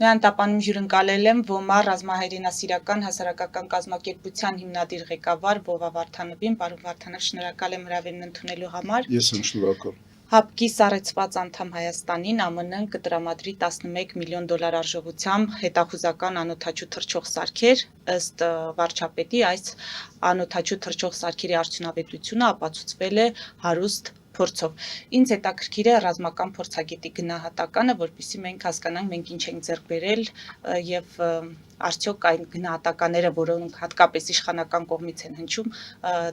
Նրան տապանում հյուրընկալել եմ ՈՄԱ ռազմահայրենասիրական հասարակական կազմակերպության հիմնադիր ղեկավար Վովա Վարդանովին, պարոն Վարդանով, շնորհակալ եմ հրավերն ընդունելու համար։ Ես եմ շնորհակալ։ ՀԱՊԿ-ի սառեցված անդամ Հայաստանին ԱՄՆ-ն կտրամադրի $11 միլիոն արժողությամբ հետախուզական անօդաչու թռչող սարքեր, ըստ վարչապետի այս անօդաչու թռչող սարքերի արդյունավետությունը ապացուցվել է հարուստ փորձով։ Ինձ հետաքրքիր է ռազմական փորձագետի գնահատականը, որպեսզի մենք հասկանանք, մենք ինչ ենք ձեռք բերել եւ արդյոք այն գնահատականները, որոնք հատկապես իշխանական կողմից են հնչում,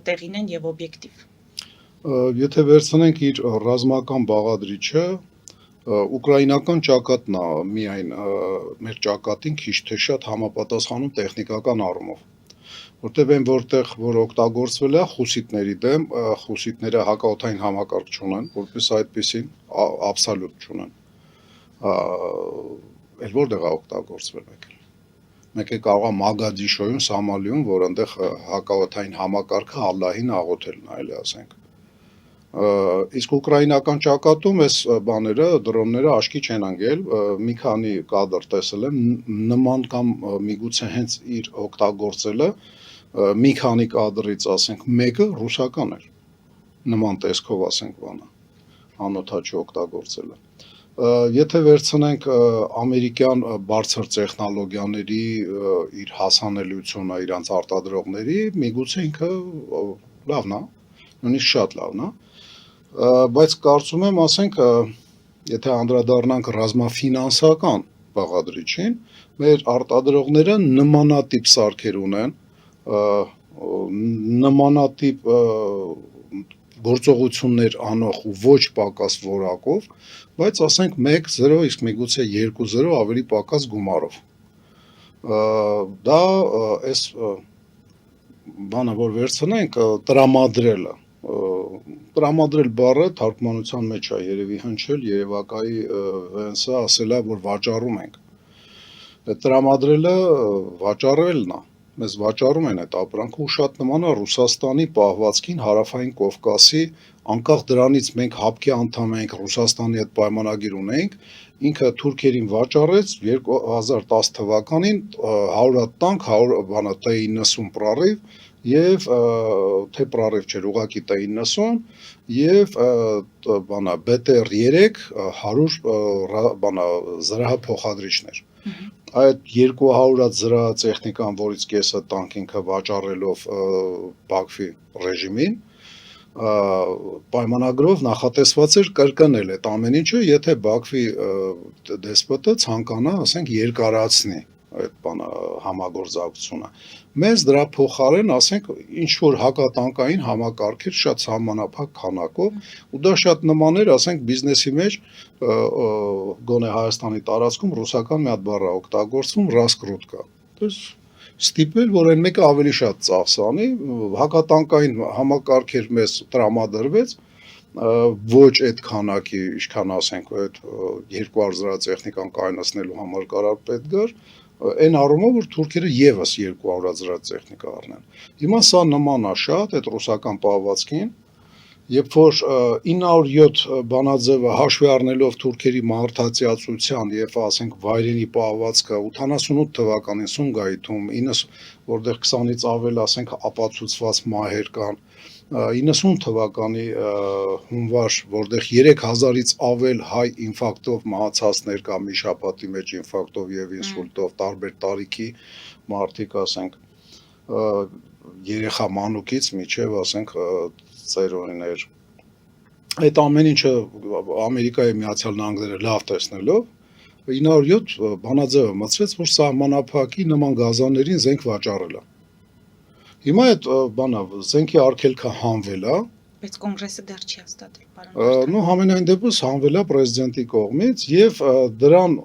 տեղին են եւ օբյեկտիվ։ Եթե վերցնենք իր ռազմական բաղադրիչը, ուկրաինական ճակատն է միայն մեր ճակատին քիչ թե շատ համապատասխանում տեխնիկական առումով, որտեղ այն որտեղ որ օգտագործվել է խուսիտների դեմ, խուսիտները հակաօդային համակարգ չունեն, որպես այդպեսին աբսոլյուտ չունեն, էլ որտեղ է օգտագործվել եկել։ Մեկ է կարող է Մագադիշոյում, Սամալիում, որ այնտեղ հակաօդային համակարգը Ալլահին աղոթելն է, էլի ասենք։ Իսկ ուկրաինական ճակատում այս բաները, դրոնները աչքի չեն ընկել, մի քանի կադր տեսել եմ, նման կամ միգուցե հենց իր օգտագործելը մի քանի կադրից, ասենք, մեկը ռուսական էր, նման տեսքով, ասենք, բանը, անօդաչու օգտագործելը։ Եթե վերցնենք ամերիկյան բարձր տեխնոլոգիաների իր հասանելիությունը իրանց արտադրողների, միգուցե ինքը լավն է, նույնիսկ շատ լավն է, բայց կարծում եմ, ասենք, եթե անդրադառնանք ռազմաֆինանսական բաղադրիչին, մեր արտադրողները նմանատիպ սարքեր ունեն, նմանատիպ գործողություններ անող ու ոչ պակաս որակով, բայց ասենք 1-0, իսկ միգուցե 2-0 ավելի պակաս գումարով։ Դա այս բանը, որ վերցնենք, տրամադրելը, տրամադրել բառը թարգմանության մեջ է երևի հնչել, երևակայի Վենսը ասել է, որ վաճառում ենք։ Տրամադրելը վաճառելն է, մեզ վաճառում են այդ ապրանքը ու շատ նման է Ռուսաստանի պահվածքին Հարավային Կովկասի, անկախ դրանից մենք ՀԱՊԿ-ի անդամ ենք, Ռուսաստանի հետ պայմանագիր ունենք, ինքը թուրքերին վաճառեց 2010 թվականին 100 տանկ, 100 T-90 պրառիվ եւ թե պրառիվ չէր, ուղղակի T-90 եւ BTR-3 100 զրահափոխադրիչներ։ Այդ 200 զրահատեխնիկան, որից կեսը տանկ ինքը վաճառելով Բաքվի ռեժիմին, պայմանագրով նախատեսված էր կրկնել այդ ամեն ինչը, եթե Բաքվի դեսպոտը ցանկանա, ասենք, երկարացնի այդ բանը համագործակցությունը։ Մեզ դրա փոխարեն, ասենք, ինչ որ հակատանկային համակարգեր շատ սահմանափակ քանակով, ու դա շատ նման էր, ասենք, բիզնեսի մեջ գոնե Հայաստանի տարածքում ռուսական մի հատ բառ է օգտագործվում ռասկրուտկա։ Ստիպել, որ այն մեկը ավելի շատ ծախսանի, հակատանկային համակարգեր մեզ տրամադրվեց, ոչ այդ քանակի, ինչքան ասենք, այդ 200 զրահատեխնիկան կայունացնելու համար կարար պետք գար, այն առումով, որ թուրքերը եւս 200 զրահատեխնիկա առնեն։ Հիմա սա նման է շատ այդ ռուսական պահվածքին, երբ որ 907 բանաձևը հաշվի առնելով թուրքերի մարդատիացության եւ ասենք վայրենի պահվածքը 88 թվականին Սումգայիթում 90, որտեղ 20-ից ավել, ասենք, ապացուցված մահեր կան, 90 թվականի հունվար, որտեղ 3000-ից ավել հայ ինֆարկտով մահացածներ կա մի շաբաթի մեջ ինֆարկտով եւ ինսուլտով, տարբեր տարիքի մարդիկ, ասենք, երեխա մանուկից միջև, ասենք, ծերունիներ։ Այդ ամեն ինչը Ամերիկայի Միացյալ Նահանգները լավ տեսնելով 907 բանաձևը մտցվեց, որ սահմանափակի նման գազաններին զենք վաճառել է։ Հիմա այդ բանը զենքի արգելքը հանվել է, բայց կոնգրեսը դեռ չի հաստատել, պարոն։ Ну, համենայն դեպս հանվել է պրեզիդենտի կողմից եւ դրան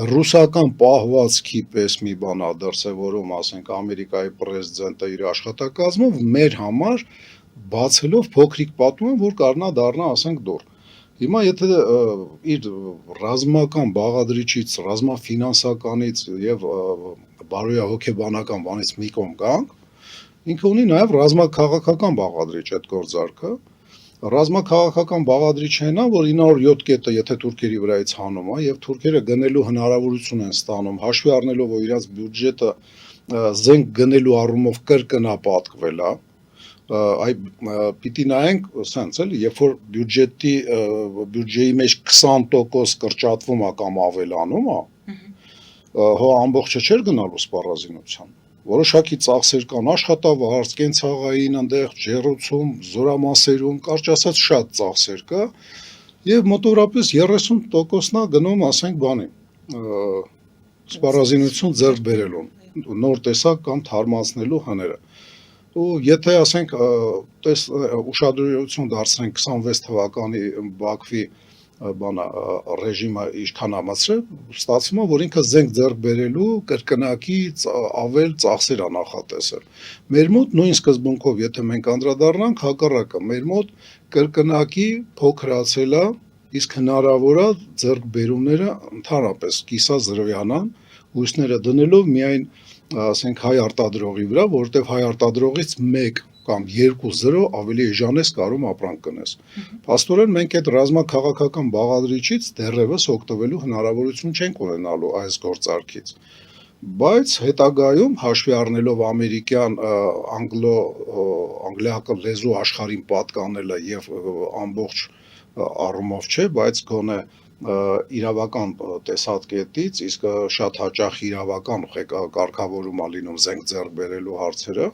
ռուսական պահվածքի պես մի բան է դրսևորում, ասենք, Ամերիկայի պրեզիդենտը իր աշխատակազմով մեր համար բացելով փոքրիկ պատում, որ կարնա դառնա, ասենք, դուր։ Հիմա եթե իր ռազմական բաղադրիչից, ռազմաֆինանսականից եւ բարոյահոգեբանական բանից մի կողմ գանք, ինքը ունի նաեւ ռազմաքաղաքական բաղադրիչ այդ գործարքը, Ռազմաքաղաքական բաղադրիչն է, որ 907 կետը եթե թուրքերի վրայից հանում է եւ թուրքերը գնելու հնարավորություն են ստանում, հաշվի առնելով որ իրաց բյուջետը զենք գնելու առումով կրկնապատկվել է, այ պիտի նայենք, սենց էլի, երբ որ բյուջեի մեջ 20% կրճատվում է կամ ավելանում է, հո ամբողջը չէր գնալու սպառազինության։ Որոշակի ծախսեր կան աշխատավարձ, կենցաղային, այնտեղ ջեռուցում, զորամասերում, կարճ ասած շատ ծախսեր կա եւ մոտավորապես 30%-ն է գնում, ասենք, բանի սպառազինություն ձեռք բերելուն, նոր տեսակ կամ թարմացնելու հները։ Ու եթե ասենք ուշադրություն դարձնենք 26 թվականի Բաքվի բանը ռեժիմը ինչքան ամացրել, ստացվում է, որ ինքը զենք ձեռք բերելու կրկնակի ավել ծախսեր է նախատեսել։ Մեր մոտ նույն սկզբունքով, եթե մենք անդրադառնանք, հակառակը, մեր մոտ կրկնակի փոքրացել է, իսկ հնարավոր է ձեռք բերումները ընդհանրապես կիսազրվյանան, հույսները դնելով միայն ասենք հայ արտադրողի վրա, որովհետև հայ արտադրողից 1 կամ 2 0 ավելի էժանես կարում ապրանք կնես։ Փաստորեն մենք այդ ռազմաքաղաքական բաղադրիչից դեռևս օգտվելու հնարավորություն չենք ունենալու այս գործարքից։ Բայց հետագայում հաշվի առնելով ամերիկյան անգլիական լեզու աշխարհին պատկանելը եւ ամբողջ առումով չէ, բայց գոնե իրավական տեսակետից, իսկ շատ հաճախ իրավական կարգավորում է լինում զենք ձեռք բերելու հարցերը,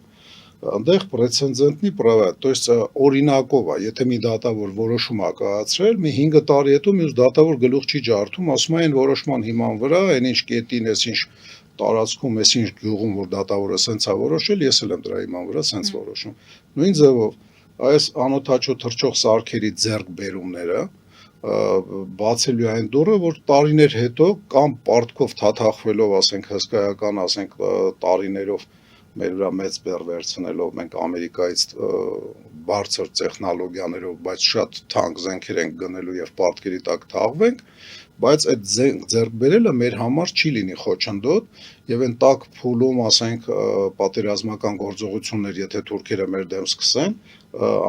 այնտեղ պրեցեդենտի պրավա, то есть օրինակով է, եթե մի դատավոր որոշում է կայացրել, մի 5 տարի հետո մյուս դատավոր գլուխ չի ջարդում, ասում է այն որոշման հիման վրա, այնինչ կետին, այսինչ տարածքում, այսինչ գյուղում, որ դատավորը սենց է որոշել, ես էլ եմ դրա հիման վրա սենց որոշում։ Նույն ձևով այս անօթաչու թռչող սարքերի ձեռք բերումները բացելու այն դուռը, որ տարիներ հետո կամ պարտքով թաթախվելով, ասենք հսկայական, ասենք տարիներով մեր վրա մեծ բեռ վերցնելով մենք Ամերիկայից բարձր տեխնոլոգիաներով, բայց շատ թանկ զենքեր ենք գնելու եւ պարտքերի տակ թաղվենք, բայց այդ զենք ձեռք բերելը մեր համար չի լինի խոչընդոտ եւ այն տակ փուլում, ասենք, պատերազմական գործողություններ, եթե թուրքերը մեր դեմ սկսեն,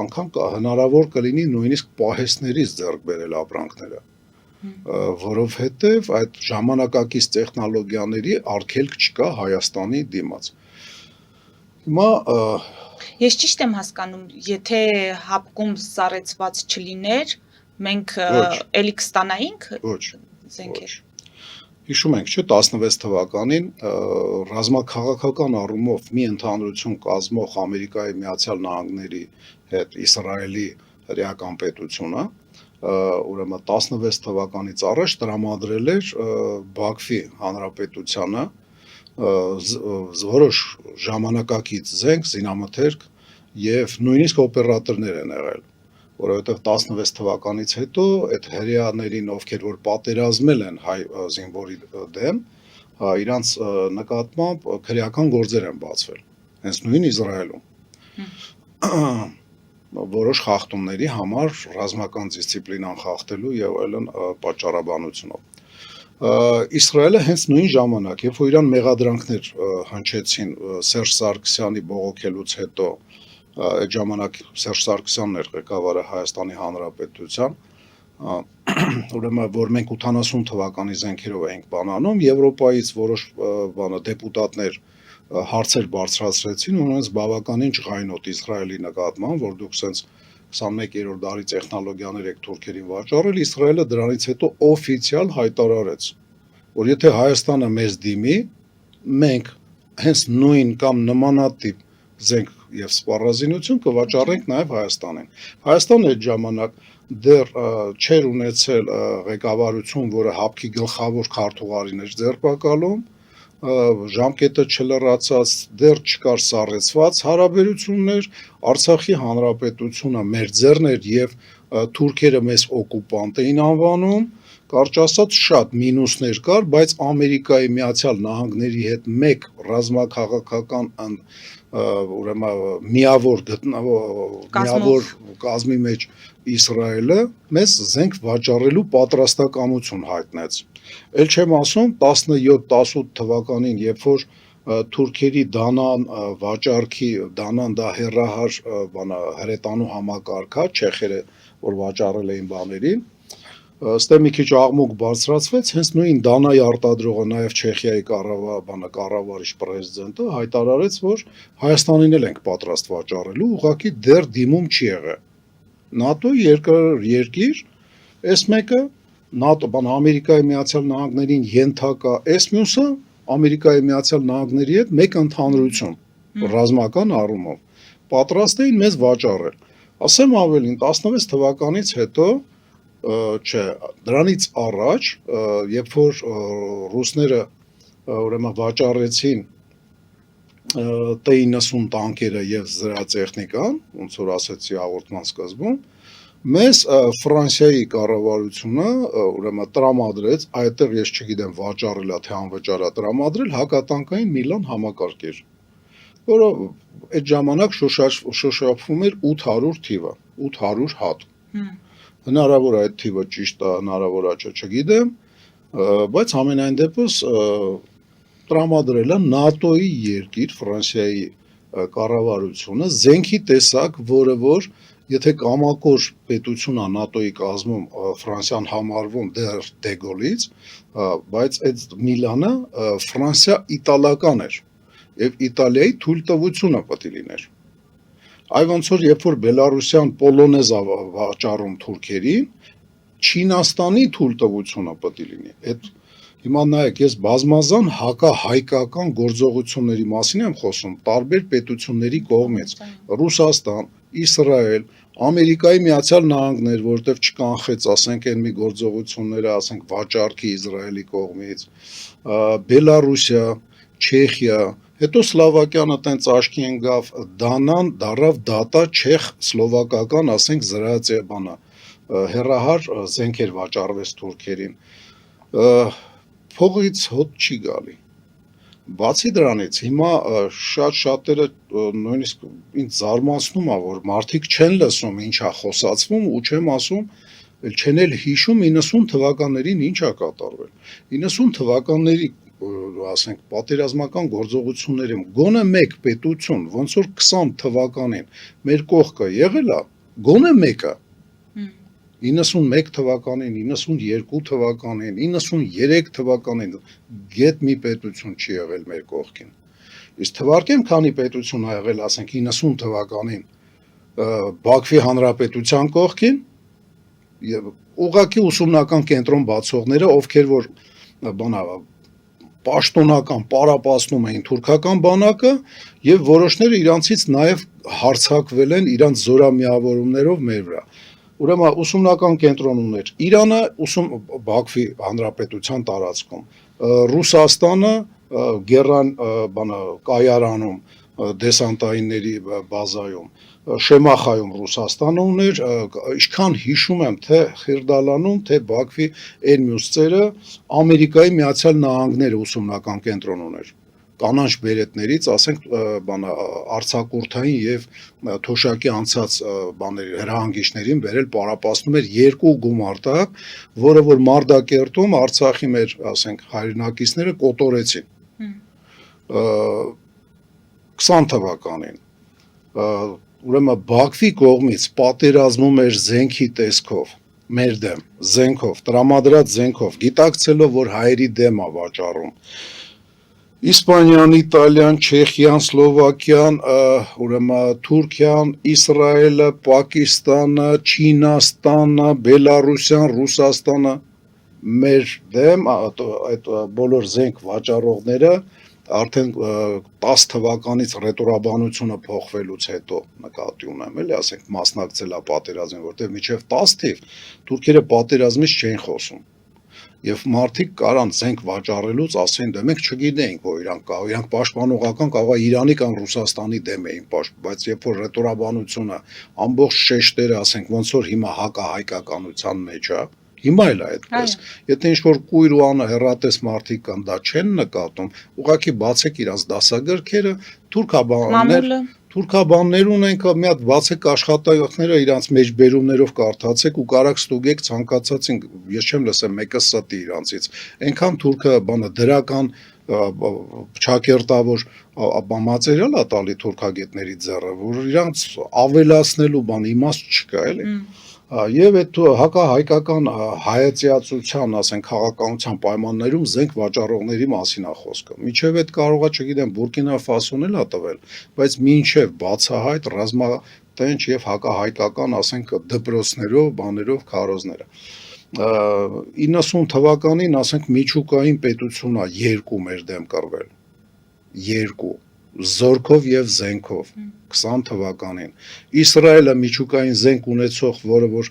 անգամ հնարավոր կլինի նույնիսկ պահեստներից ձեռք բերել ապրանքները, որովհետեւ այդ ժամանակակից տեխնոլոգիաների արգելք չկա Հայաստանի դիմաց։ Հիմա Ես ճիշտ եմ հասկանում, եթե հապկում սառեցված չլիներ, մենք էլի կստանայինք զենքեր։ Հիշում ենք, չէ, 16 թվականին ռազմաքաղաքական առումով մի ընդհանրություն կազմող Ամերիկայի Միացյալ Նահանգների հետ Իսրայելի հրեական պետությունը, ուրեմն 16 թվականից առաջ տրամադրել էր Բաքվի հանրապետությանը որոշ ժամանակակից զենք, զինամթերք եւ նույնիսկ օպերատորներ են եղել, որովհետեւ 16 թվականից հետո այդ հրեաներին, ովքեր որ պատերազմել են հայ զինվորի դեմ, իրանց նկատմամբ քրեական գործեր են բացվել, հենց նույն Իսրայելում։ Որոշ խախտումների համար ռազմական դիսցիպլինան խախտելու եւ այլն պատճառաբանությունով։ Իսրայելը հենց նույն ժամանակ, երբ որ իրան մեղադրանքներ հնչեցին Սերժ Սարգսյանի բողոքելուց հետո, այդ ժամանակ Սերժ Սարգսյանն էր ղեկավարը Հայաստանի Հանրապետության, ուրեմն որ մենք 80 թվականի զենքերով էինք բանանում, Եվրոպայից որոշ դեպուտատներ հարցեր բարձրացրեցին, ունենց բավականին ջղայնոտ Իսրայելի նկատմամբ, որ դուք սենց 21-րդ դարի տեխնոլոգիաներ եք թուրքերին վաճառել, Իսրայելը դրանից հետո օֆիցիալ հայտարարեց, որ եթե Հայաստանը մեզ դիմի, մենք հենց նույն կամ նմանատիպ զենք եւ սպառազինություն կվաճառենք նաեւ Հայաստանին։ Հայաստանը այդ ժամանակ դեռ չէր ունեցել ղեկավարություն, որը հապկի գլխավոր քարտուղարին էր ձեռբակալում, ժամկետը չլրացած, դեռ չկար սառեցված հարաբերություններ, Արցախի հանրապետությունը մեր ձեռն էր եւ թուրքերը մեզ օկուպանտ էին անվանում, կարճ ասած շատ մինուսներ կար, բայց Ամերիկայի Միացյալ Նահանգների հետ մեկ ռազմաքաղաքական ուրեմն միավոր կազմի մեջ Իսրայելը մեզ զենք վաճառելու պատրաստակամություն հայտնեց։ Էլ չեմ ասում 17-18 թվականին, երբ որ թուրքերի դանան վաճառքի դանան դա հերահար հրետանու համակարգա չեխերը որ վաճառել էին բաներին Ստե մի քիչ աղմուկ բարձրացվեց, հենց նույն Դանայի արտադրողը, նաև Չեխիայի կառավարիչ պրեզիդենտը հայտարարեց, որ Հայաստանին էլ ենք պատրաստ վաճառելու, ուղղակի դեռ դիմում չի եղել։ ՆԱՏՕ-ի երկիր, այս մեկը ՆԱՏՕ, Ամերիկայի Միացյալ Նահանգներին ենթակա, այս մյուսը Ամերիկայի Միացյալ Նահանգների հետ մեկ ընդհանրություն, ռազմական առումով, պատրաստ էին մեզ վաճառել։ Ասեմ ավելին, 16 թվականից հետո չէ, դրանից առաջ, երբ որ ռուսները ուրեմն վաճառեցին T-90 տանկերը եւ զրահատեխնիկան, ոնց որ ասեցի հաղորդման սկզբում, մեզ Ֆրանսիայի կառավարությունը ուրեմն տրամադրեց, այդտեղ ես չգիտեմ վաճառել է թե անվճար է տրամադրել հակատանկային Միլան համակարգեր, որը այդ ժամանակ շոշափվում էր 800 թիվը, 800 հատ։ Հնարավոր է այդ թիվը ճիշտ է, հնարավոր է չգիտեմ, բայց ամենայն դեպս տրամադրել է ՆԱՏՕ-ի երկիր, Ֆրանսիայի կառավարությունը զենքի տեսակ, որը որ եթե կամակոր պետություն է ՆԱՏՕ-ի կազմում Ֆրանսիան համարվում դեռ Դեգոլից, բայց այդ Միլանը Ֆրանսիա-իտալական էր եւ Իտալիայի թույլտվությունը պետք է լիներ։ Այ ոնց որ երբ որ Բելարուսյան պոլոնեզ վաճառում թուրքերին, Չինաստանի թույլտվությունը պետք է լինի։ Այդ հիմա նայեք, ես բազմազան հակահայկական գործողությունների մասին եմ խոսում տարբեր պետությունների կողմից՝ Ռուսաստան, Իսրայել, Ամերիկայի Միացյալ Նահանգներ, որտեղ չկանխեց, ասենք, այն մի գործողությունները, ասենք, վաճառքի Իսրայելի կողմից, Բելարուսիա, Չեխիա, հետո Սլովակիանը տենց աչքի ընկավ, դանան դարավ դատա չեխ սլովակական, ասենք, հերահար զենքեր վաճառվեց թուրքերին։ Փողից հոտ չի գալի։ Բացի դրանից, հիմա շատերը նույնիսկ ինձ զարմացնում է, որ մարդիկ չեն լսում ինչ է խոսացվում ու չեմ ասում, չեն էլ հիշում 90 թվականներին ինչ է կատարվել։ 90 թվականների ասենք պատերազմական գործողություններում գոնե մեկ պետություն, ոնց որ 20 թվականին մեր կողքը եղել է, գոնե մեկը 91 թվականին, 92 թվականին, 93 թվականին գետ մի պետություն չի եղել մեր կողքին։ Իսկ թվարկեմ քանի պետություն ա եղել, ասենք 90 թվականին Բաքվի Հանրապետության կողքին եւ ուղղակի ուսումնական կենտրոն բացողները, ովքեր որ պաշտոնական պարապացնում էին թուրքական բանակը եւ որոշները իրանցից նաեւ հարձակվել են իրանց զորամիավորումներով մեր վրա։ Ուրեմն ուսումնական կենտրոն ուներ Իրանը, Բաքվի Հանրապետության տարածքում, Ռուսաստանը Գերան կայարանում, դեսանտայինների բազայում, Շեմախայում Ռուսաստանը ուներ, ինչքան հիշում եմ, թե Խիրդալանում, թե Բաքվի այն մյուս ծերը Ամերիկայի Միացյալ Նահանգները ուսումնական կենտրոն ուներ։ Կանանչ բերետներից, ասենք, արձակուրդային եւ թոշակի անցած հրահանգիչներին վերել պարապացնում էր 2 գումարտակ, որը որ Մարդակերտում Արցախի մեր, ասենք, հայրենակիցները կոտորեցին 20 թվականին։ Ուրեմն Բաքվի կողմից պատերազմում էր զենքի տեսքով, մեր դեմ, զենքով, տրամադրած զենքով, գիտակցելով, որ հայերի դեմ է վաճառում։ Իսպանիան, Իտալիան, Չեխիան, Սլովակիան, ուրեմն Թուրքիան, Իսրայելը, Պակիստանը, Չինաստանը, Բելարուսյան, Ռուսաստանը մեր դեմ այդ բոլոր զենք վաճառողները արդեն 10 թվականից ռետորաբանությունը փոխվելուց հետո նկատի ունեմ, էլի, ասենք, մասնակցել է պատերազմին, որտեղ մինչև 10 թիվ թուրքերը պատերազմից չէին խոսում։ Եվ մարդիկ կարան զենք վաճառելուց ասեն, դե մենք չգիտեինք, որ իրանք պաշտպանողական կարող է Իրանի կամ Ռուսաստանի դեմ էին պաշտպանում, բայց երբ որ ռետորաբանությունը ամբողջ շեշտերը, ասենք, ոնց որ հիմա հակահայկականության մեջ է, Հիմա էլ է այդպես։ Եթե ինչ-որ կույր ու անհեռատես մարդիկ կան, դա չեն նկատում, ուղղակի բացեք իրաց դասագրքերը, թուրքաբաններ ունենք, մի հատ բացեք աշխատանքները իրանց մեջբերումներով կարդացեք ու կարաք ստուգեք ցանկացածին, ես չեմ լսեմ մեկը ստի իրանցից։ Այնքան թուրքը դրական չակերտավոր մատերիալ է տալի թուրքագետների ձեռը, որ իրանց ավելացնելու բան իմաստ չկա, էլի։ Եվ այդ հակահայկական հայեցիացության, ասենք, քաղաքականության պայմաններում զենք վաճառողների մասին է խոսքը։ Մինչև այդ կարողա, չգիտեմ, Բուրկինա Ֆասոն էլ է տվել, բայց մինչև բացահայտ ռազմատենչ եւ հակահայկական, ասենք, դպրոցներով, բաներով, քարոզները։ 90 թվականին, ասենք, միջուկային պետությունա 2 մեր դեմ կռվել, 2 զորքով եւ զենքով 20 թվականին Իսրայելը միջուկային զենք ունեցող, որը որ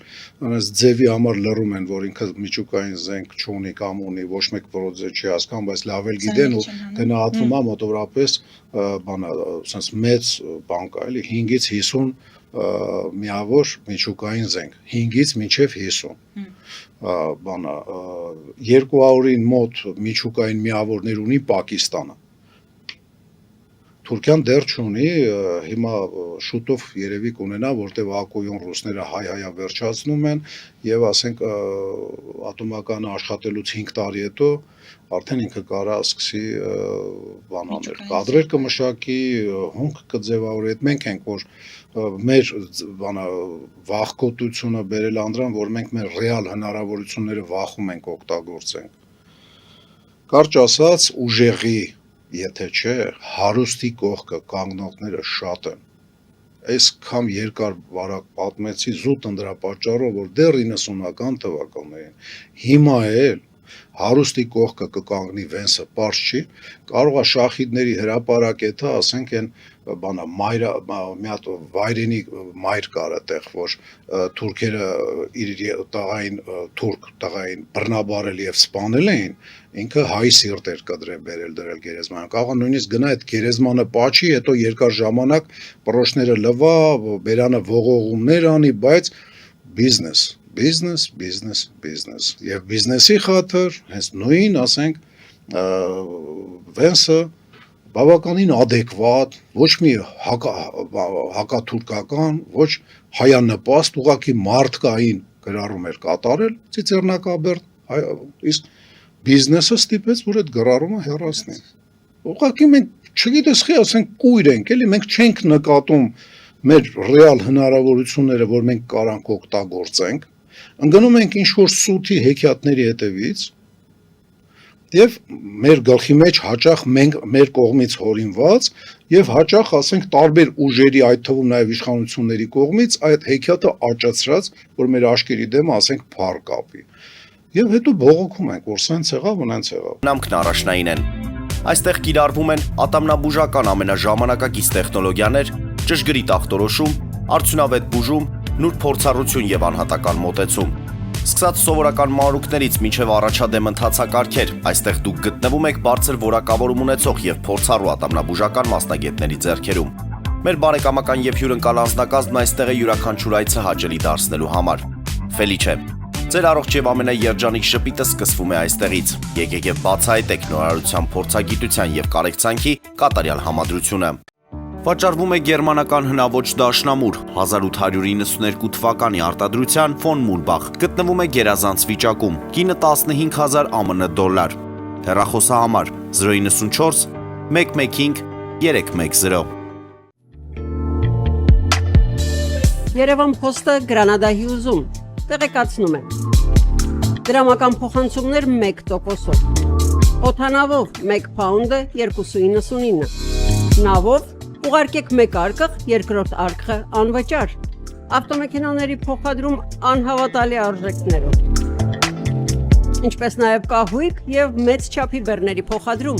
ձևի համար լռում են, որ ինքը միջուկային զենք չունի կամ ունի, ոչ մեկ որոձե չի հասկանում, բայց լավ էլ գիտեն ու գնահատվում է մոտավորապես բանա, ասես մեծ բան կա, էլի 5-ից 50 միավոր միջուկային զենք, 5-ից մինչև 50 բանա 200-ին մոտ միջուկային միավորներ ունի Պակիստանը։ Թուրքիան դեռ չունի, հիմա շուտով երևի կունենա, որտեղ ակոյուն ռուսները հայ-հայա վերջացնում են եւ ասենք ատոմականը աշխատելուց 5 տարի հետո արդեն ինքը կարա սկսի բանաներ, կադրեր կմշակի, հումք կձևավորի, այդ մենք ենք, որ մեր բանա վախկոտությունը բերել անդրան, որ մենք մեր ռեալ հնարավորությունները վախում ենք օգտագործենք։ Կարճ ասած, ուժեղի եթե չէ, հարուստի կողքը կանգնողները շատ են։ Այսքան երկար բարակ պատմեցի զուտ ընդրապատճառով, որ դեռ 90-ական թվականներին հիմա էլ հարուստի կողքը կկանգնի Վենսը պարզ չի, կարող է շախիդների հրապարակեթը, ասենք են բանա մայրը մի հատ վայրենի մայր կար այդտեղ, որ թուրքերը իր տղային թուրք տղային բռնաբարել եւ սպանել էին, ինքը հայ սիրտ էր կդրել բերել դրել գերեզմանը։ Կարող է նույնիսկ գնա այդ գերեզմանը պաչի, հետո երկար ժամանակ պրոշները լվա, բերանը ողողումներ անի, բայց բիզնես եւ բիզնեսի խաթր հենց նույն, ասենք, Վենսը բավականին adekvat, ոչ մի հակաթուրքական, ոչ հայանպաստ, ուղղակի մարդկային գրառում էր կատարել Ծիծեռնակաբերդ, իսկ բիզնեսը ստիպեց, որ այդ գրառումը հեռացնի։ Ուղղակի մենք չգիտես խի, ասենք, կույր ենք, էլի մենք չենք նկատում մեր ռեալ հնարավորությունները, որ մենք կարանք օգտագործենք, ընկնում ենք ինչ-որ սութի հեքիաթների հետևից եւ մեր գլխի մեջ հաճախ մեր կողմից հորինված եւ հաճախ, ասենք, տարբեր ուժերի, այդ թվում նաեւ իշխանությունների կողմից այդ հեքիաթը աճացրած, որ մեր աշկերի դեմ, ասենք, փառ կապի։ Եվ հետո բողոքում ենք, որ սենց եղավ, ունենց եղավ։ Նամքն առաջնային են։ Այստեղ կիրառվում են ատամնաբուժական ամենաժամանակակից տեխնոլոգիաներ, ճշգրիտ ախտորոշում, արդյունավետ բուժում, նուրբ փորձառություն եւ անհատական մոտեցում։ Սկսած սովորական մանրուքներից մինչև առաջադեմ ընթացակարգեր, այստեղ դուք գտնվում եք բարձր որակավորում ունեցող եւ փորձառու ատամնաբուժական մասնագետների ձեռքերում։ Մեր բարեկամական եւ հյուրընկալ անձնակազմն այստեղ է յուրաքանչյուր այցը հաճելի դարձնելու համար։ Ֆելիչե, ձեր առողջ եւ ամենաերջանիկ շպիտը սկսվում է այստեղից։ Եկեք եւ բացահայտեք նորարարության փորձագիտության եւ կարեկցանքի կատարյալ համադրությունը։ Վաճառվում է գերմանական հնաոճ դաշնամուր 1892 թվականի արտադրության ֆոն Մուրբախ, գտնվում է գերազանց վիճակում, կինը 15000 ԱՄՆ դոլար, հեռախոսահամար 094 115 310։ Երևան փոստը Գրանադայի ուզում, տեղեկացնում է։ Դրամական փոխանցումներ 1%-ով, օդանավով 1 փաունդը 2.99, նավով ուղարկեք մեկ արկղ, երկրորդ արկղը անվճար, ավտոմեքենաների փոխադրում անհավատալի արժեքներով, ինչպես նաև կահույք և մեծ չափի բեռների փոխադրում։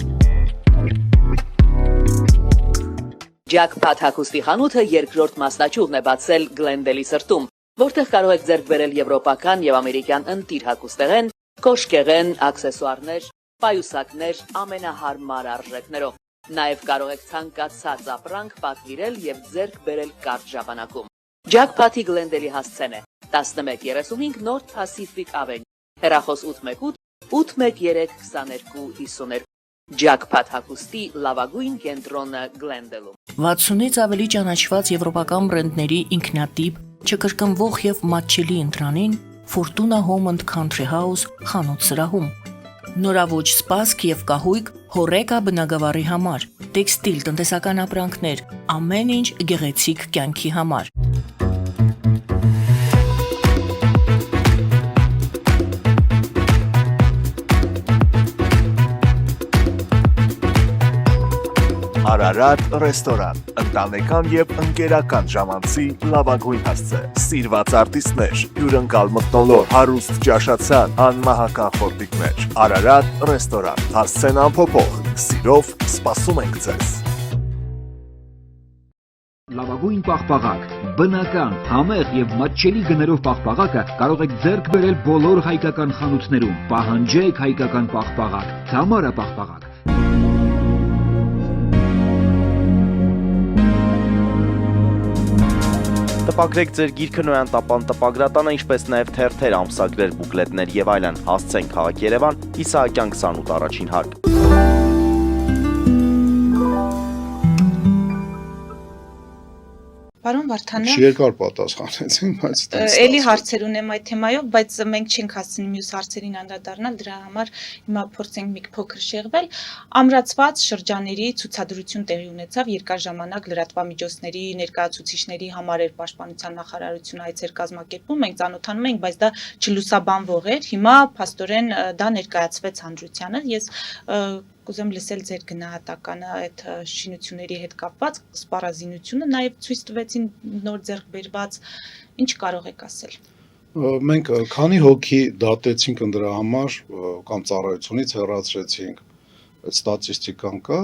Jackpot հագուստի խանութը երկրորդ մասնաճյուղն է բացել Գլենդելի սրտում, որտեղ կարող եք ձեռք բերել եվրոպական եւ ամերիկյան ընտիր հագուստեղեն, կոշկեղեն, աքսեսուարներ, պայուսակներ ամենահարմար արժեքներով։ Նաև կարող եք ցանկացած ապրանք պատվիրել եւ ձեռք բերել կարճ ժամանակում։ Jackpot-ի Գլենդելի հասցեն է 1135 North Pacific Avenue Հեռախոս 818 813 2252 Ջակփաթ հագուստի լավագույն կենտրոնը Գլենդելում 60-ից ավելի ճանաչված եվրոպական բրենդների ինքնատիպ, չկրկնվող եւ մատչելի ընտրանին Fortuna Home and Country House խանութ սրահում։ Նորավոճ սպասք եւ կահույք հորեկա բնագավառի համար, տեքստիլ տնտեսական ապրանքներ, ամեն ինչ գեղեցիկ կյանքի համար։ Արարատ ռեստորան, ընտանեկան եւ ընկերական ժամանցի լավագույն հասցե, սիրված արտիստներ, հյուրընկալ մթնոլորտ, հարուստ ճաշացան, անմահակա խորտիկներ, Արարատ ռեստորան, հասցեն անփոփոխ, սիրով սպասում ենք ձեզ։ Լավագույն պաղպաղակ, բնական, համեղ եւ մատչելի գներով պաղպաղակը կարող եք ձեռք բերել բոլոր հայկական խանութներում։ Պահանջեք հայկական պաղպաղակ, Թամարա պաղպաղակ։ Տպագրեք ձեր գիրքը Նոյան տապան տպագրատանը, ինչպես նաև թերթեր, ամսագրեր, բուկլետներ եւ այլն։ Հասցեն քաղաք Երևան, Իսահակյան 28 առաջին հարկ։ Պարոն Վարդանը, Երկար պատասխանեցինք, բայց էլի հարցեր ունեմ այդ թեմայով, բայց մենք չենք հասցնի մյուս հարցերին անդրադառնալ, դրա համար հիմա փորձենք մի փոքր շեղվել։ Ամրացված շրջանների ցուցադրություն տեղի ունեցավ երկար ժամանակ լրատվամիջոցների ներկայացուցիչների համար էր Պաշտպանության նախարարությունը այցեր կազմակերպում, մենք ծանոթանում ենք, բայց դա չլուսաբանվող էր։ Հիմա փաստորեն դա ներկայացվեց հանրությանը։ Ես կուզեմ լսել ձեր գնահատականը այդ շինությունների հետ կապված, սպառազինությունը, նաև ցույց տվեցին նոր ձեռք բերված, ինչ կարող եք ասել։ Մենք քանի հոգի դատեցինք դրա համար կամ ծառայությունից հեռացրեցինք, այդ ստատիստիկան կա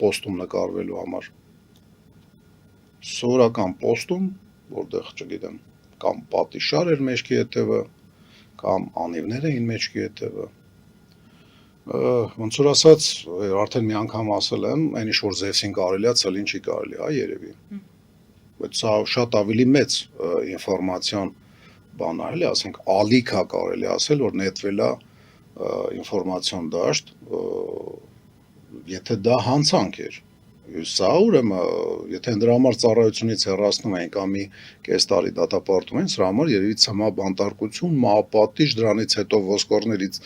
պոստում նկարվելու համար։ Սովորական պոստում, որտեղ, չգիտեմ, կամ պատիշար էր մեջքի հետևը, կամ անիվներ էին մեջքի հետևը։ Ոնց որ ասած, արդեն մի անգամ ասել եմ, այն ինչ որ Զևսին կարելի է, ցելին չի կարելի, երևի։ Բայց սա շատ ավելի մեծ ինֆորմացիոն բան է, էլի, ասենք, ալիքա կարելի ասել, որ նետվել է ինֆորմացիոն դաշտ, եթե դա հանցանք էր։ Սա ուրեմն, եթե դրա համար ծառայությունից հեռացնում են կամ մի կես տարի դատապարտում են, սրա համար երևի ցմահ բանտարկություն, մահապատիժ, դրանից հետո ոսկորներից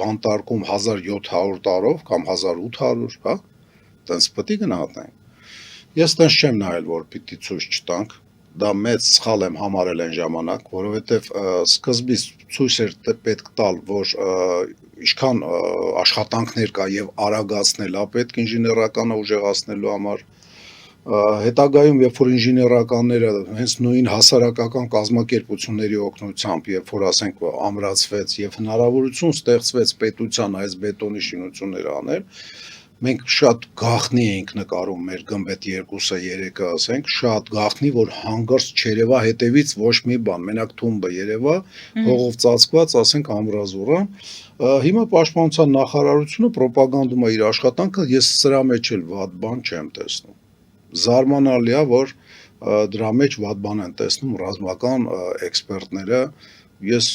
բանտարկում 1700 տարով կամ 1800, հա, տենց պետք է գնահատենք։ Ես տենց չեմ նայել, որ պիտի ցույց չտանք, դա մեծ սխալ եմ համարել այն ժամանակ, որովհետև սկզբից ցույց էր պետք տալ, որ ինչքան աշխատանքներ կա եւ արագացնել, պետք ինժեներականը ուժեղացնելու համար, հետագայում երբ որ ինժեներականները հենց նույն հասարակական կազմակերպությունների օգնությամբ, երբ որ ասենք ամրացվեց եւ հնարավորություն ստեղծվեց պետության այս բետոնի շինությունները անել, մենք շատ գաղտնի էինք նկարում մեր գմբեթ 2-3-ը, ասենք, շատ գաղտնի, որ հանգարց չերևա հետևից ոչ մի բան, մենակ թումբը երևա, հողով ծածկված, ասենք, ամրազուրան։ Հիմա Պաշտպանության նախարարությունը պրոպագանդում է իր աշխատանքը, ես սրա մեջ էլ վատ բան չեմ տեսնում։ Զարմանալի է, որ դրա մեջ վատ բան են տեսնում ռազմական էքսպերտները, ես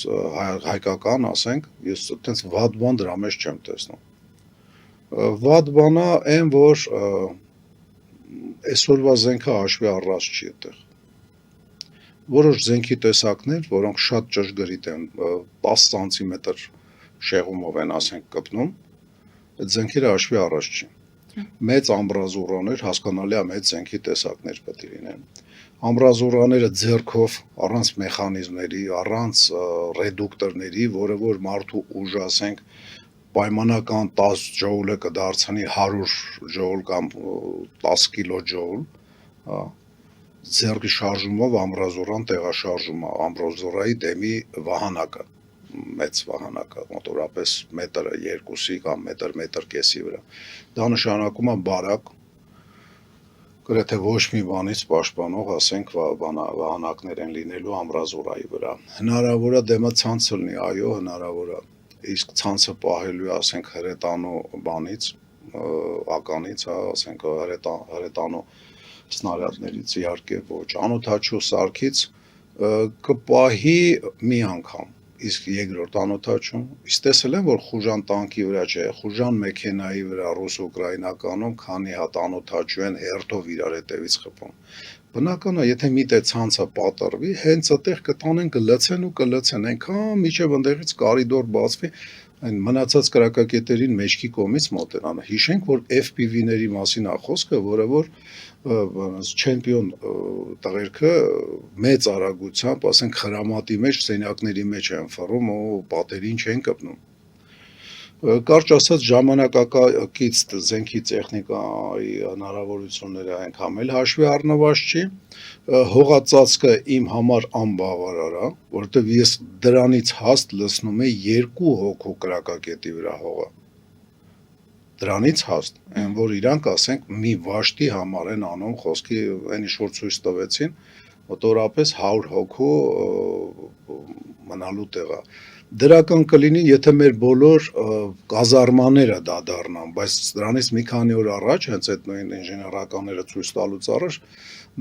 հայկական, ասենք, ես այդպես վատ բան դրա մեջ չեմ տեսնում։ Վատ բանա այն, որ այսօրվա զենքը հաշվի առած չի այդտեղ։ Որոշ զենքի տեսակներ, որոնք շատ ճշգրիտ են, 10 սանտիմետր շեղումով են, ասենք, կպնում, այդ զենքերը հաշվի առած չի։ Մեծ ամբրազուրաներ, հասկանալի է, մեծ զենքի տեսակներ պետք է լինեն։ Ամբրազուրաները ձեռքով, առանց մեխանիզմների, առանց ռեդուկտորների, որը որ մարդու ուժ, ասենք, պայմանական 10 ջոուլը կդարձնի 100 ջոուլ կամ 10 կիլոջոուլ, ձեռքի շարժումով ամբրազուրան տեղաշարժում է, ամբրազուրայի դեմի վահանակը, մեծ վահանակը, մոտորապես մետր 2-ի կամ մետր կեսի վրա։ Դա նշանակում է բարակ, գրեթե ոչ մի բանից պաշտպանող, ասենք, վահանակներ են լինելու ամբրազուրայի վրա։ Հնարավոր է դեմը ցանց լինի, այո, հնարավոր է։ Իսկ ցանցը պահելու է, ասենք, հրետանու բանից, ականից, ասենք, հրետանու սնարյադներից, իհարկե ոչ, անօդաչու սարքից կպահի մի անգամ, իսկ երկրորդ անօթաչուն իսկ տեսել են որ խուժան տանկի վրա չէ, խուժան մեքենայի վրա ռուս-ուկրաինականում քանի հատ անօթաչու են հերթով իրար հետևից խփում։ Բնական է, եթե մի տեղ ցանցը պատռվի, հենց այդտեղ կտանեն կլցեն, այնքան միջև ընդեղից կորիդոր բացվի, այն մնացած կրակակետերին մեջքի կողմից մոտենան։ Հիշենք, որ FPV-ների մասին է խոսքը, որը որ չեմպիոն տղերքը մեծ արագությամբ, ասենք խրամատի մեջ, սենյակների մեջ են ֆռում ու պատերին չեն կպնում։ Կարճ ասած ժամանակակից զենքի տեխնիկայի հնարավորությունները այնքան էլ հաշվի առնված չի, հողածածկը իմ համար անբավարար է, որովհետև ես դրանից հաստ լցնում եմ 2 հոգու կրակակետի վրա հողը։ Դրանից հաստ, այն որ իրանք ասենք մի վաշտի համար են անում, խոսքի այն ինչ որ ցույց տվեցին, մոտորապես 100 հոգու մնալու տեղը։ Դրական կլինի, եթե մեր բոլոր կազարմաները դա դառնան, բայց դրանից մի քանի օր առաջ, հենց այդ նույն ինժեներականները ցույց տալուց առաջ,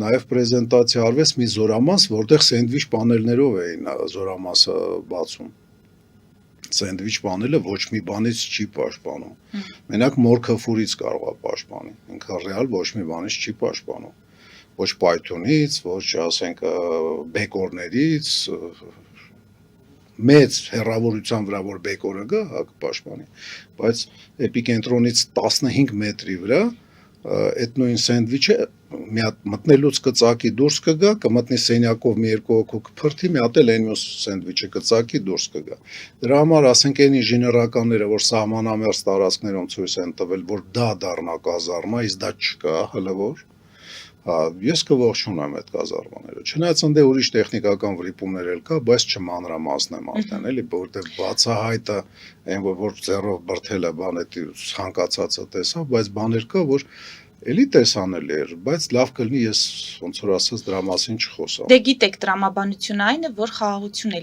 նաև պրեզենտացիա արվեց մի զորամաս, որտեղ սենդվիչ պանելներով էին զորամասը բացում։ Սենդվիչ պանելը ոչ մի բանից չի պաշտպանում։ Մենակ մորքըֆուրից կարող է պաշտպանի, ինքը ռեալ ոչ մի բանից չի պաշտպանում։ Ոչ պայթյունից, ոչ ասենք բեկորներից, մեծ հեռավորության վրա որ բեկորը գա, հա կպաշտպանի, բայց էպիկենտրոնից 15 մետրի վրա այդ նույն սենդվիչը մի հատ մտնելուց կծակի դուրս կգա, կմտնի սենյակով մի երկու հոգու կփրթի, մի հատ էլ այն մյուս սենդվիչը կծակի դուրս կգա։ Դրա համար ասենք այն ինժեներականները, որ սահմանամերձ տարածքներում ցույց են տվել, որ դա դառնա կազարմա, իսկ դա չկա, հələ որ ես կողջունեմ այդ կազարմաները։ Չնայած այնտեղ ուրիշ տեխնիկական վրիպումներ էլ կա, բայց չմանրամասնեմ արդեն, էլի, որտեղ բացահայտը այն որ ձեռով բրթել է բան այդ ցանկացածը տեսա, բայց բաներ կա, որ էլի տեսանելի էր, բայց լավ կլինի ես ոնց որ ասած դրա մասին չխոսամ։ Դե գիտեք, տրամաբանությունը այն է, որ խաղաղություն է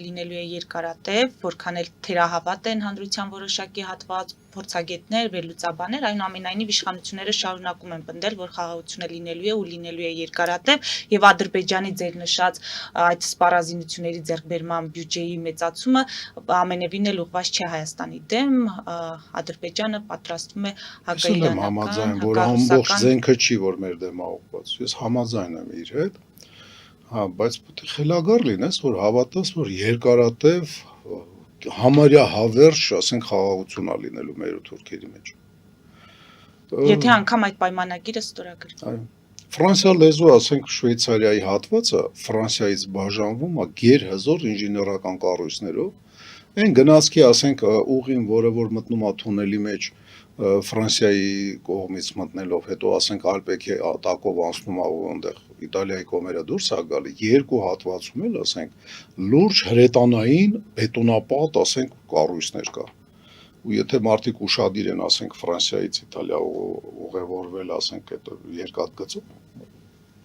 լինելու է երկարատև, որքան էլ թերահավատ են հանրության որոշակի հատված, փորձագետներ, վերլուծաբաններ, այնուամենայնիվ իշխանությունները շարունակում են պնդել, որ խաղաղությունը լինելու է երկարատև, եւ Ադրբեջանի ձեր նշած այդ սպառազինությունների ձեռքբերման բյուջեի մեծացումը ամենևին էլ ուղղված չէ Հայաստանի դեմ, Ադրբեջանը պատրաստվում է համաձայն, որ ամբողջ զենքը չի, որ մեր դեմ է ուղղված։ Ես համաձայն եմ իր հետ, հա, բայց պետք է խելագար լինես, որ հավատաս, որ երկարատև համարյա հավերժ, ասենք, խաղաղություն է լինելու մեր ու թուրքերի մեջ։ Եթե անգամ այդ պայմանագիրը ստորագրվի։ Այո։ Ֆրանսիա լեզու, ասենք, Շվեյցարիայի հատվածը Ֆրանսիայից բաժանվում է գերհզոր ինժեներական կառույցներով։ Այն գնացքի, ասենք, ուղին, որը որ մտնում է թունելի մեջ Ֆրանսիայի կողմից մտնելով, հետո ասենք Ալպեկի տակով անցնում է ու այնտեղ Իտալիայի կողմերը դուրս է գալի, երկու հատվածում էլ, ասենք, լուրջ հրետանային բետոնապատ, ասենք, կառույցներ կա։ Ու եթե մարդիկ ուշադիր են, ասենք, Ֆրանսիայից Իտալիա ուղևորվել, ասենք, այդ երկաթգծով,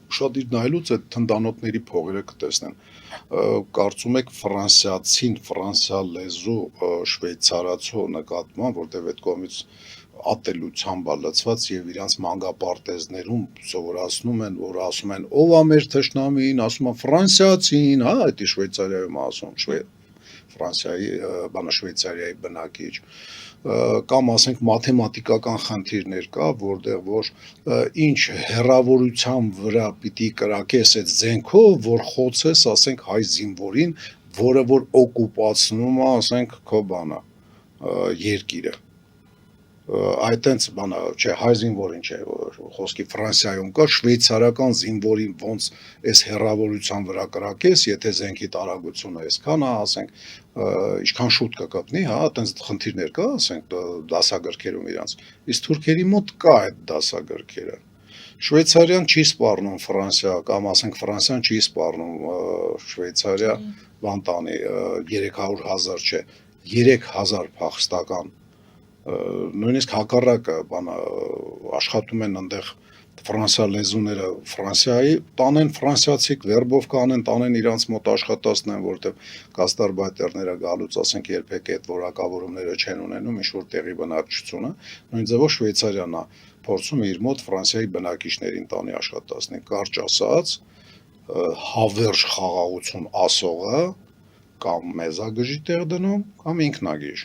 ուշադիր նայելուց այդ թնդանոթների փողերը կտեսնեն։ Կարծում եք ֆրանսիացին, ֆրանսիա լեզու շվեյցարացու նկատմամբ, որտեղ այդ կողմից ատելությամբ լցված եւ իրանց մանկապարտեզներում սովորացնում են, որ ասում են ով է մեր թշնամին, ասում են ֆրանսիացին, հա, այդ Շվեյցարիայում ասում, Ֆրանսիայի, բանը Շվեյցարիայի բնակիչ, կամ ասենք մաթեմատիկական խնդիրներ կա, որտեղ որ ինչ հեռավորության վրա պիտի կրակես այդ զենքով, որ խոցես, ասենք, հայ զինվորին, որը որ օկուպացնում է, ասենք, քո բանը, երկիրը։ Այդտենց բանը, չէ, հայ զինվորին չէ, խոսքի Ֆրանսիայում կա, շվեյցարական զինվորին ոնց այս հեռավորության վրա կրակես, եթե զենքի տարագությունը այսքան է, ասենք, ինչքան շուտ կկպնի, հա, այդտենց խնդիրներ կա, ասենք, դասագրքերում իրանց։ Իսկ թուրքերի մոտ կա այդ դասագրքերը։ Շվեյցարիան չի սպառնում Ֆրանսիա, կամ ասենք Ֆրանսիան չի սպառնում Շվեյցարիա, բան տանի 300,000 չէ, 3000 փախստական նույնիսկ հակառակը բանը աշխատում են այնտեղ Ֆրանսիա լեզուները Ֆրանսիայի տանեն ֆրանսիացիք վերբով կանեն տանեն իրանց մոտ աշխատացնեն որտեղ գաստարբայտերները գալուց ասենք երբեք այդ որակավորումները չեն ունենում ինչ որ տեղի բնակչությունը նույն ձևով Շվեյցարիան է փորձում իր մոտ Ֆրանսիայի բնակիչներին տանի աշխատացնի կարճ ասած հավերժ խաղաղություն ասողը կամ մեզագժի տեղ դնում, կամ ինքնագիր։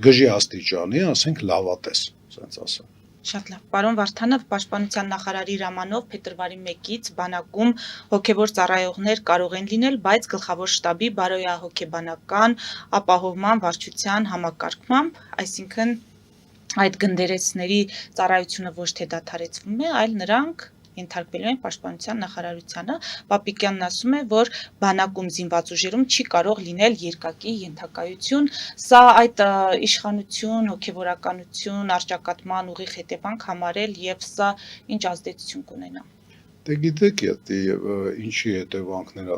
Գժի աստիճանի, ասենք լավատես, ասենց ասեմ։ Շատ լավ։ Պարոն Վարդանով, Պաշտպանության նախարարի հրամանով փետրվարի 1-ից բանակում հոգևոր ծառայողներ կարող են լինել, բայց գլխավոր շտաբի բարոյահոգեբանական ապահովման վարչության համակարգմամբ, այսինքն այդ գնդերեցների ծառայությունը ոչ թե դադարեցվում է, այլ նրանք ենթարկվելու են Պաշտպանության նախարարությանը։ Պապիկյանն ասում է, որ բանակում զինված ուժերում չի կարող լինել երկակի ենթակայություն, սա այդ իշխանություն, հոգևորականություն, արճակատման ուղիղ հետևանք համարել եւ սա ինչ ազդեցություն կունենա։ Դե գիտեք, ինչի հետևանքներ,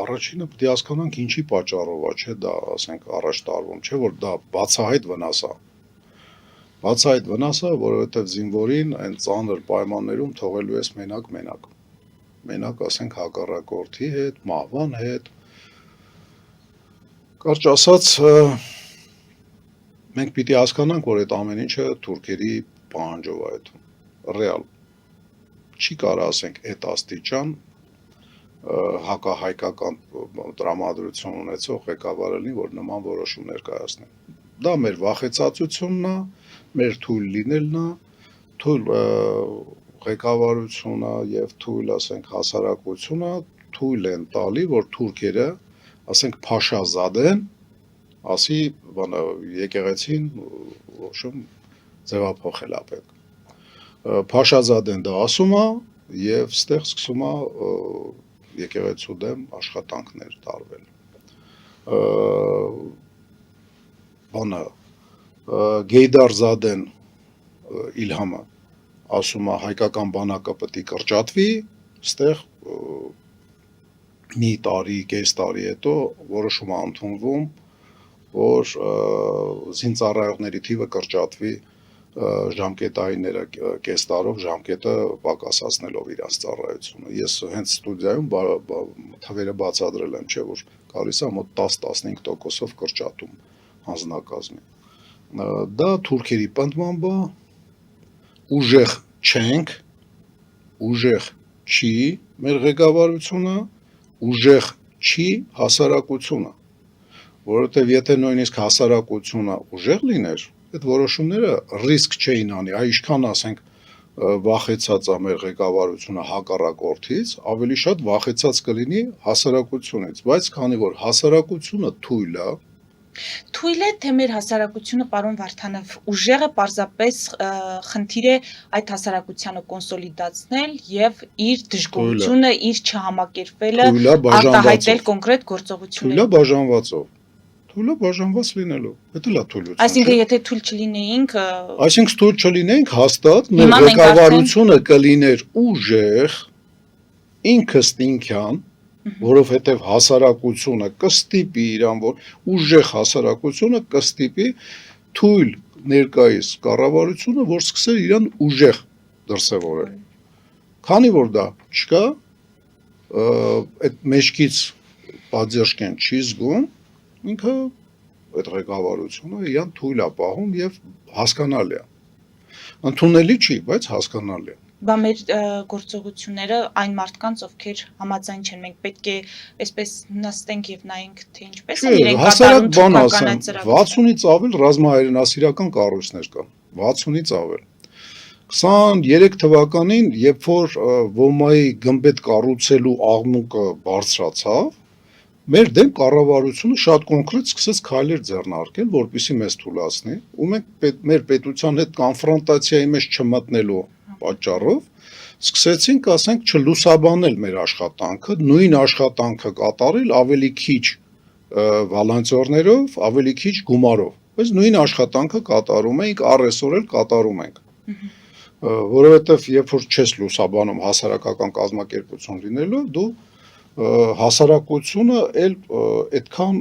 առաջինը պետք է հասկանանք ինչի պատճառով է, չէ, դա ասենք առաջ տարվում, չէ, որ դա բացահայտ վնաս է։ Բացահայտ վնաս է, որովհետև զինվորին այն ծանր պայմաններում թողելու ես մենակ, ասենք հակառակորդի հետ, մահվան հետ։ Կարճ ասած, մենք պիտի հասկանանք, որ այդ ամեն ինչը թուրքերի պահանջով է այդում, ռեալ։ Չի կարող ասենք այդ աստիճան հակահայկական տրամադրություն ունեցող ղեկավարը լինի, որ նման որոշումներ կայացնի։ Դա մեր վախեցածությունն է, մեր թույլ լինելն է, թույլ ղեկավարությունը եւ թույլ, ասենք, հասարակությունը թույլ են տալի, որ թուրքերը, ասենք, փաշազադեն, ասի, բանը եկեղեցին, ոչմ ձևափոխել է պետք։ Փաշազադեն դա ասում է եւ ստեղ սկսում է եկեղեցու դեմ աշխատանքներ տարվել։ Բանը Գեյդարզադեն Իլհամը ասում է հայկական բանակը պետք է կրճատվի, ստեղ մի տարի, կես տարի հետո որոշում է ընդունվում, որ զինծառայողների թիվը կրճատվի ժամկետայինները կես տարով ժամկետը պակասացնելով իրենց ծառայությունը։ Ես հենց ստուդիայում թվերը բացադրել եմ, չէ, որ գալիս է մոտ 10-15%-ով կրճատում հանձնակազմի։ Դա թուրքերի պնդմամբ է, ուժեղ չենք, ուժեղ չի մեր ղեկավարությունը, ուժեղ չի հասարակությունը, որովհետև եթե նույնիսկ հասարակությունը ուժեղ լիներ, այդ որոշումները ռիսկ չէին անի, ինչքան ասենք վախեցած է մեր ղեկավարությունը հակառակորդից, ավելի շատ վախեցած կլինի հասարակությունից, բայց քանի որ հասարակությունը թույլ է, Թույլ է, թե մեր հասարակությունը, պարոն Վարդանով, ուժեղ է պարզապես խնդիր է այդ հասարակությանը կոնսոլիդացնել եւ իր դժգոհությունը, իր չհամակերպելը արտահայտել կոնկրետ գործողություններով։ Թույլ է բաժանված լինելով։ Դա լա թույլություն։ Այսինքն եթե թույլ չլինեինք, այսինքն թույլ չլինեինք, հաստատ մեր ղեկավարությունը կլիներ ուժեղ, ինքստինքյան, որովհետև հասարակությունը կստիպի իրան, որ ուժեղ հասարակությունը կստիպի թույլ ներկայիս կառավարությունը, որ սկսել իրան ուժեղ դրսևորել։ Քանի որ դա չկա, այդ մեջքից պատժկեն չի զգում, ինքը այդ ղեկավարությունը իրան թույլ է պահում եւ հասկանալի է։ Ընդունելի չի, բայց հասկանալի է։ Բա մեր գործողությունները այն մարդկանց, ովքեր համաձայն չեն, մենք պետք է այսպես նստենք եւ նայենք, թե ինչպես են իրենք կատարում թուրքական այդ ծրագրերը։ 60-ից ավել ռազմահայրենասիրական կառույցներ կան, 60-ից ավել։ 23 թվականին, երբ որ ՈՄԱ-ի գմբեթ կառուցելու աղմուկը բարձրացավ, մեր դեմ կառավարությունը շատ կոնկրետ սկսեց քայլեր ձեռնարկել, որպեսզի մեզ թույլատնի, ու մենք մեր պետության հետ կոնֆրոնտացիայի մեջ չմտնելու պատճառով սկսեցինք, ասենք, չլուսաբանել մեր աշխատանքը, նույն աշխատանքը կատարել ավելի քիչ վոլոնտյորներով, ավելի քիչ գումարով, բայց նույն աշխատանքը կատարում ենք, առեսօր էլ կատարում ենք։ Որովհետև երբ որ չես լուսաբանում հասարակական կազմակերպություն լինելով, դու հասարակությունը էլ այդքան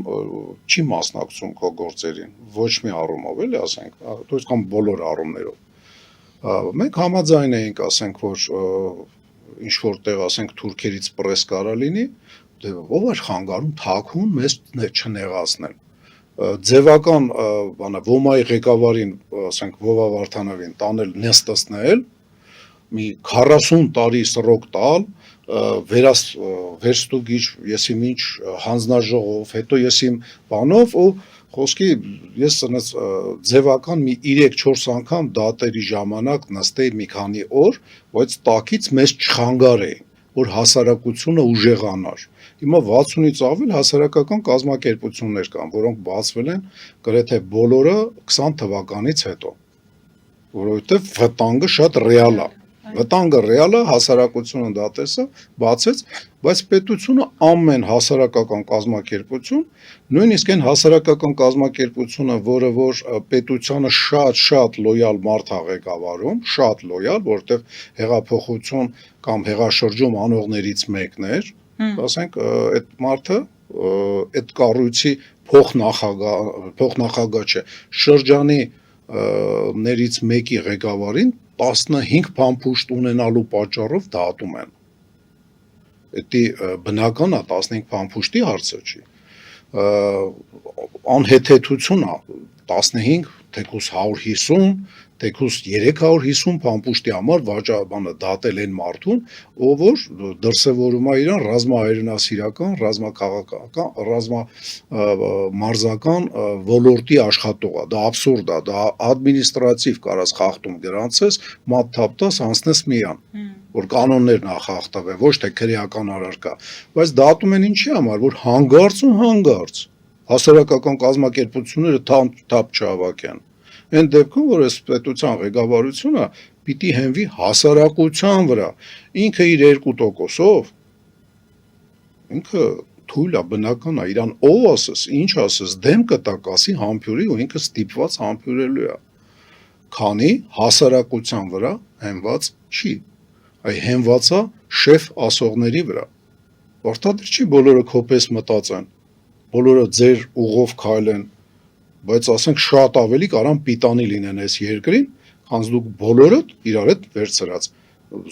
չի մասնակցում քո գործերին, ոչ մի առումով, էլի ասենք, դուք կամ բոլոր առումներով։ Մենք համաձայն էինք, ասենք, որ ինչ որտեղ, ասենք, թուրքերից պրես կարա լինի, դե ով է խանգարում թաքուն մեզ չնեղացնել։ Ձևական բանը ՈՄԱ-ի ղեկավարին, ասենք, Վովա Վարդանովին տանել նստացնել, մի 40 տարի սրոկ տալ, վերստուգիչ, եսիմ ինչ հանձնաժողով, հետո եսիմ բանով ու խոսքի ես սնած ձևական մի 3-4 անգամ դատերի ժամանակ նստեի մի քանի օր, բայց տակից մեզ չխանգարեին, որ հասարակությունը ուժեղանար։ Հիմա 60-ից ավել հասարակական կազմակերպություններ կան, որոնք բացվել են գրեթե բոլորը 20 թվականից հետո, որովհետև վտանգը շատ ռեալ է։ Վտանգը ռեալ է, հասարակությունը դա տեսա, բացեց, բայց պետությունը ամեն հասարակական կազմակերպություն, նույնիսկ այն հասարակական կազմակերպությունը, որը որ պետությանը շատ լոյալ մարդ է ղեկավարում, շատ լոյալ, որովհետև հեղափոխություն կամ հեղաշրջում անողներից մեկն էր, ասենք այդ մարդը այդ կառույցի փոխնախագահ չէ, շրջանի ներից մեկի ղեկավարին 15 փամփուշտ ունենալու պատճառով դատում են։ Դա բնական է, 15 փամփուշտի հարցը չի։ Անհեթեթություն է 15, թեկուզ 150, թեկուզ 350 փամփուշտի համար վաճառաբանը դատել են մարդուն, ով որ դրսևորում է իրան ռազմահայրենասիրական, ռազմաքաղաքական, ռազմամարզական ոլորտի աշխատող է, դա աբսուրդ է, դա ադմինիստրատիվ կարած խախտում գրանցես, մատ թափտաս անցնես միան, որ կանոններն է խախտվել, ոչ թե քրեական առարկա, բայց դատում են ինչի համար, որ հանգարց հասարակական կազմակերպությունները թափ չհավաքեն։ Այն դեպքում, որ այս պետության ղեկավարությունը պիտի հենվի հասարակության վրա, ինքը իր 2%-ով, ինքը թույլ է, բնական է, իրան ով ասես, ինչ ասես, դեմ կտակ ասի համբյուրի ու ինքը ստիպված համբյուրելու է, քանի հասարակության վրա հենված չի, այ հենված է շեֆ ասողների վրա, որդադիր չի բոլորը քոպես մտածեն, բոլորը ձեր ուղով քայլեն, բայց ասենք շատ ավելի կարան պիտանի լինեն այս երկրին, քան դուք բոլորդ իրար հետ վերցրած,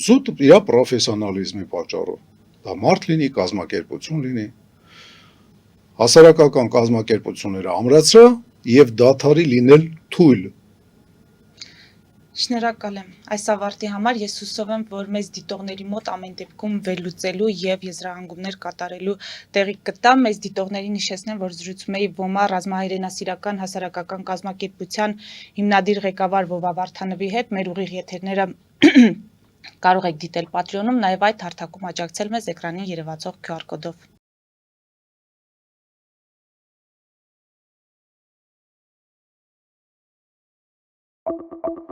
զուտ իր պրոֆեսիոնալիզմի պատճառով, դա մարդ լինի, կազմակերպություն լինի, հասարակական կազմակերպությունները ամրացրա և դադարի լինել թույլ։ Շնորհակալ եմ այս ավարտի համար, ես հուսով եմ, որ մեզ դիտողների մոտ ամեն դեպքում վերլուծելու և եզրահանգումներ կատարելու տեղիք կտա, մեզ դիտողներին հիշեցնեմ, որ զրուցում էի ՈՄԱ ռազմահայրենասիրական հասարակական կազմակերպության հիմնադիր ղեկավար Վովա Վարդանովի հետ, մեր ուղիղ եթերները կարող եք դիտել Patreon-ում, նաև այդ հարթակում աջակցել մեզ էկրանին երևացող QR կոդով։ Thank you.